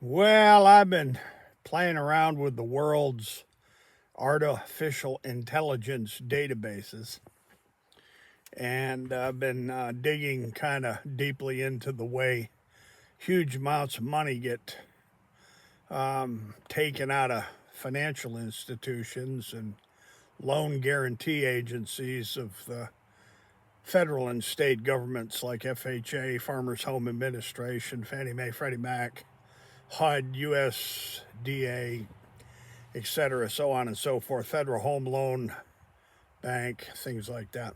Well, I've been playing around with the world's artificial intelligence databases, and I've been digging kind of deeply into the way huge amounts of money get taken out of financial institutions and loan guarantee agencies of the federal and state governments like FHA, Farmers Home Administration, Fannie Mae, Freddie Mac, HUD, USDA, etc., so on and so forth, Federal Home Loan Bank, things like that.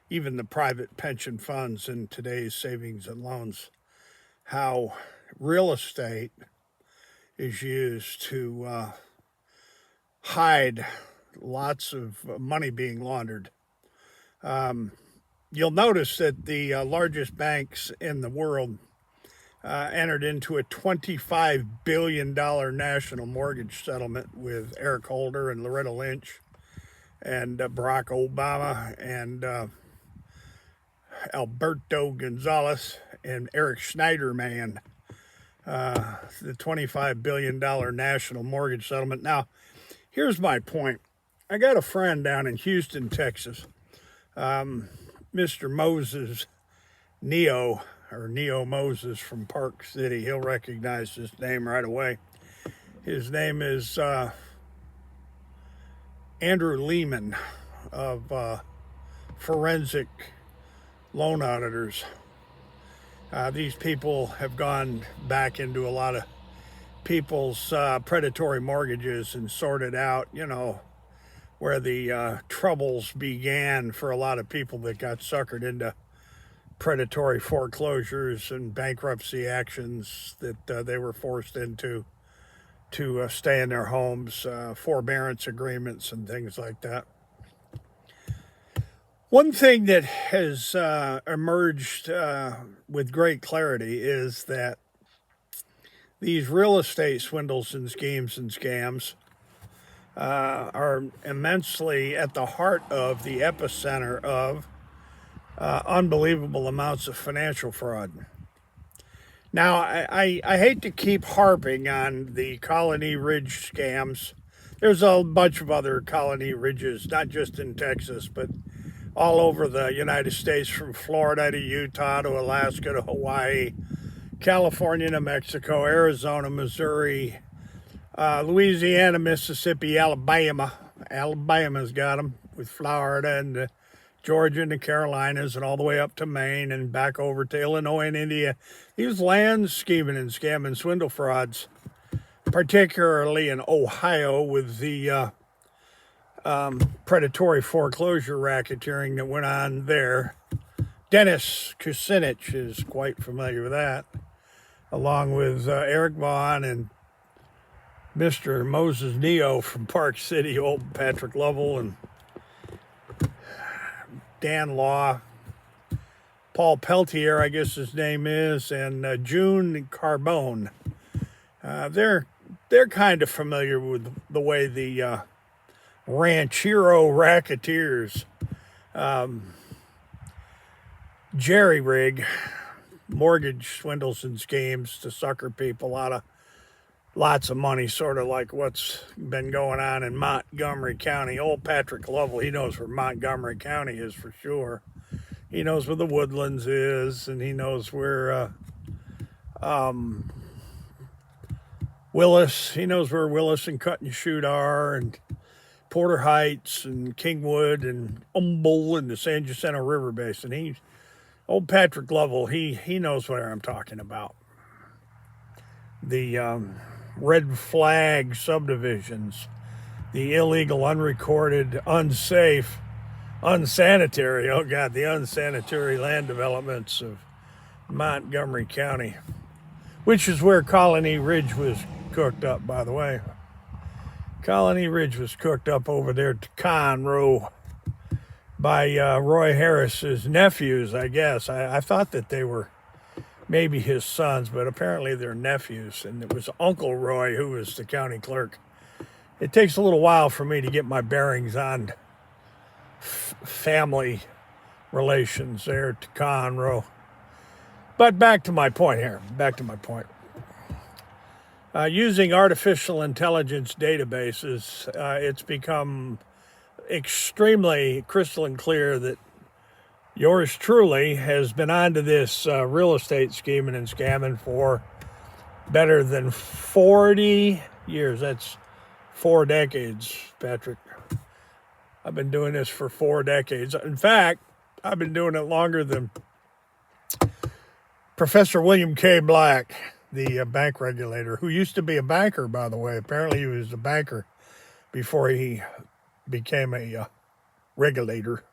Even the private pension funds in today's savings and loans, how real estate is used to hide lots of money being laundered. Um, you'll notice that the largest banks in the world entered into a $25 billion national mortgage settlement with Eric Holder and Loretta Lynch and Barack Obama and Alberto Gonzalez and Eric Schneiderman, the $25 billion national mortgage settlement. Now, here's my point. I got a friend down in Houston, Texas, Mr. Moses Neo, or Neo Moses from Park City. He'll recognize his name right away. His name is Andrew Lehman of Forensic Loan Auditors. These people have gone back into a lot of people's predatory mortgages and sorted out, where the troubles began for a lot of people that got suckered into predatory foreclosures and bankruptcy actions that they were forced into to stay in their homes, forbearance agreements, and things like that. One thing that has emerged with great clarity is that these real estate swindles and schemes and scams are immensely at the heart of the epicenter of unbelievable amounts of financial fraud. Now, I hate to keep harping on the Colony Ridge scams. There's a bunch of other Colony Ridges, not just in Texas, but all over the United States, from Florida to Utah to Alaska to Hawaii, California to Mexico, Arizona, Missouri, Louisiana, Mississippi, Alabama. Alabama's got them, with Florida and Georgia and the Carolinas, and all the way up to Maine and back over to Illinois and India. These land scheming and scamming swindle frauds, particularly in Ohio with the predatory foreclosure racketeering that went on there. Dennis Kucinich is quite familiar with that, along with Eric Vaughn and Mr. Moses Neo from Park City, old Patrick Lovell, and Dan Law, Paul Peltier, I guess his name is, and June Carbone. They're kind of familiar with the way the ranchero racketeers jerry rig mortgage swindles and schemes to sucker people out of lots of money, sort of like what's been going on in Montgomery County. Old Patrick Lovell, he knows where Montgomery County is for sure. He knows where the Woodlands is, and he knows where Willis. He knows where Willis and Cut and Shoot are, and Porter Heights and Kingwood and Humboldt and the San Jacinto River Basin. Old Patrick Lovell, he knows what I'm talking about. The red flag subdivisions, the illegal, unrecorded, unsafe, unsanitary, the unsanitary land developments of Montgomery County, which is where Colony Ridge was cooked up, by the way. Colony Ridge was cooked up over there to Conroe by Roy Harris's nephews, I guess. I thought that they were maybe his sons, but apparently they're nephews, and it was Uncle Roy who was the county clerk. It takes a little while for me to get my bearings on family relations there to Conroe. But back to my point here. Using artificial intelligence databases, it's become extremely crystalline clear that yours truly has been onto this real estate scheming and scamming for better than 40 years. That's 4 decades, Patrick. I've been doing this for 4 decades. In fact, I've been doing it longer than Professor William K. Black, the bank regulator, who used to be a banker, by the way. Apparently he was a banker before he became a regulator.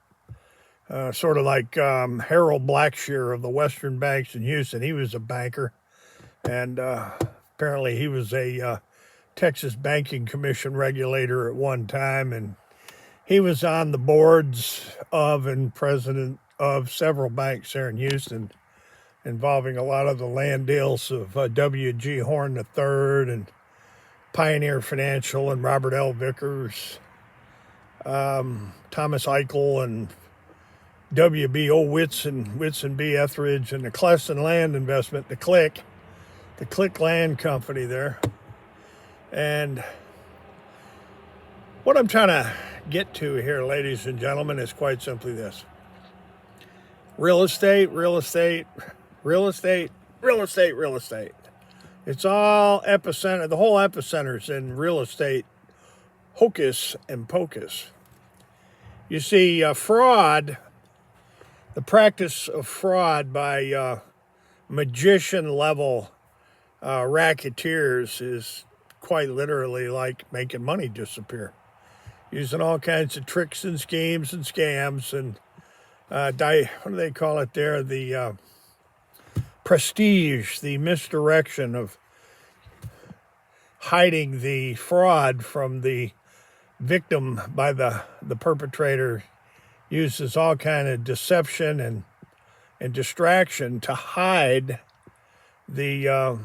Sort of like Harold Blackshear of the Western Banks in Houston. He was a banker, and apparently he was a Texas Banking Commission regulator at one time, and he was on the boards of and president of several banks there in Houston, involving a lot of the land deals of W.G. Horn III and Pioneer Financial and Robert L. Vickers, Thomas Eichel and W.B.O. Whitson B. Etheridge, and the Clesson Land Investment, the Click Land Company there. And what I'm trying to get to here, ladies and gentlemen, is quite simply this. Real estate. It's all epicenter. The whole epicenter's in real estate hocus and pocus. You see, fraud, the practice of fraud by magician-level racketeers is quite literally like making money disappear, using all kinds of tricks and schemes and scams and what do they call it there? The prestige, the misdirection of hiding the fraud from the victim by the perpetrator, uses all kind of deception and distraction to hide the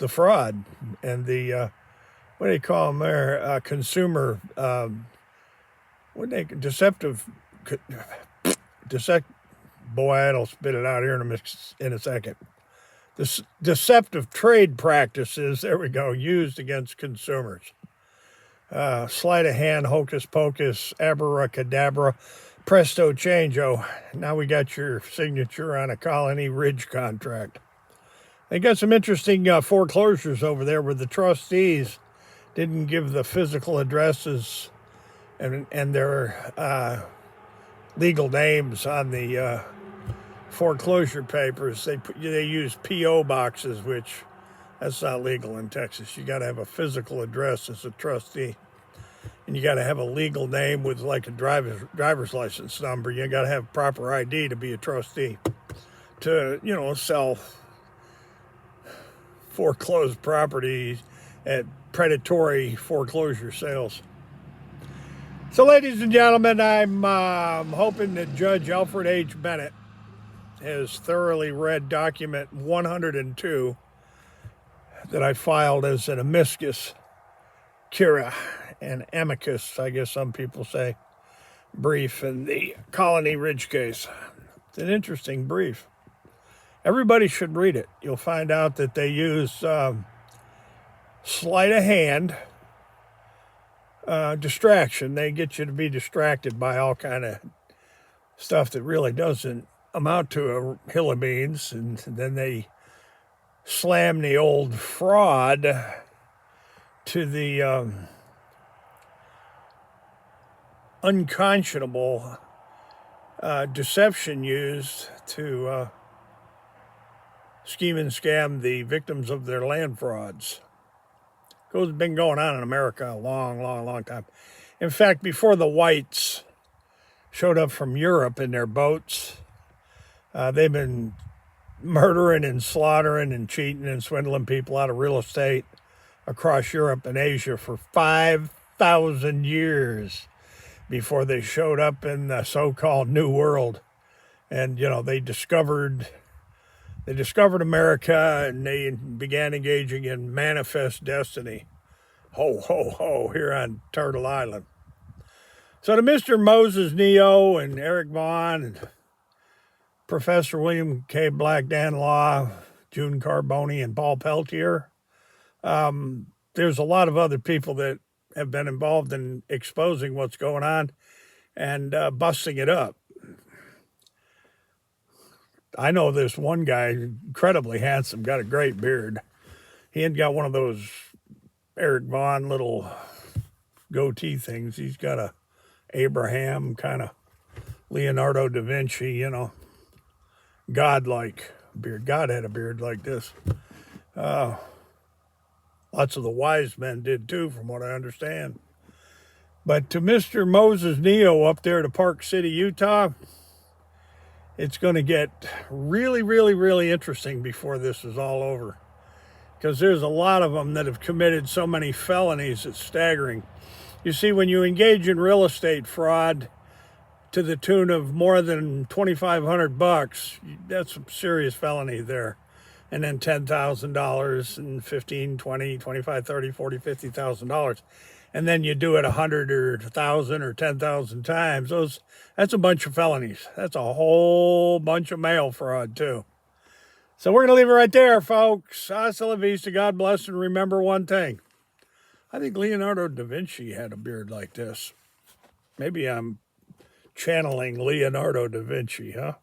fraud and the what do they call them there? Consumer deceptive. Boy, I'll spit it out here in a second. This deceptive trade practices, there we go, used against consumers. Sleight of hand, hocus pocus, abracadabra, presto changeo. Now we got your signature on a Colony Ridge contract. They got some interesting foreclosures over there where the trustees didn't give the physical addresses and their legal names on the foreclosure papers. They use P.O. boxes, which that's not legal in Texas. You got to have a physical address as a trustee, and you got to have a legal name with like a driver's license number. You got to have proper ID to be a trustee to sell foreclosed property at predatory foreclosure sales. So, ladies and gentlemen, I'm hoping that Judge Alfred H. Bennett has thoroughly read document 102 that I filed as an amicus curiae and amicus, I guess some people say, brief in the Colony Ridge case. It's an interesting brief. Everybody should read it. You'll find out that they use sleight of hand, distraction. They get you to be distracted by all kind of stuff that really doesn't amount to a hill of beans, and then they slam the old fraud to the unconscionable deception used to scheme and scam the victims of their land frauds. It's been going on in America a long time. In fact, before the whites showed up from Europe in their boats, they've been murdering and slaughtering and cheating and swindling people out of real estate across Europe and Asia for 5,000 years before they showed up in the so-called New World. And, they discovered America, and they began engaging in manifest destiny. Ho, ho, ho, here on Turtle Island. So to Mr. Moses Neo and Eric Vaughn and Professor William K. Black, Dan Law, June Carboni, and Paul Peltier, There's a lot of other people that have been involved in exposing what's going on and busting it up. I know this one guy, incredibly handsome, got a great beard. He ain't got one of those Eric Vaughn little goatee things. He's got a Abraham kind of Leonardo da Vinci, godlike beard. God had a beard like this. Lots of the wise men did too, from what I understand. But to Mr. Moses Neo up there to Park City, Utah, it's going to get really, really, really interesting before this is all over. Because there's a lot of them that have committed so many felonies, it's staggering. You see, when you engage in real estate fraud to the tune of more than $2,500, that's a serious felony there. And then $10,000 and $15,000, $20,000, $25,000, $30,000, $40,000, $50,000. And then you do it 100 or 1,000 or 10,000 times. That's a bunch of felonies. That's a whole bunch of mail fraud too. So we're going to leave it right there, folks. Hasta la vista. God bless, and remember one thing. I think Leonardo da Vinci had a beard like this. Maybe I'm channeling Leonardo da Vinci, huh?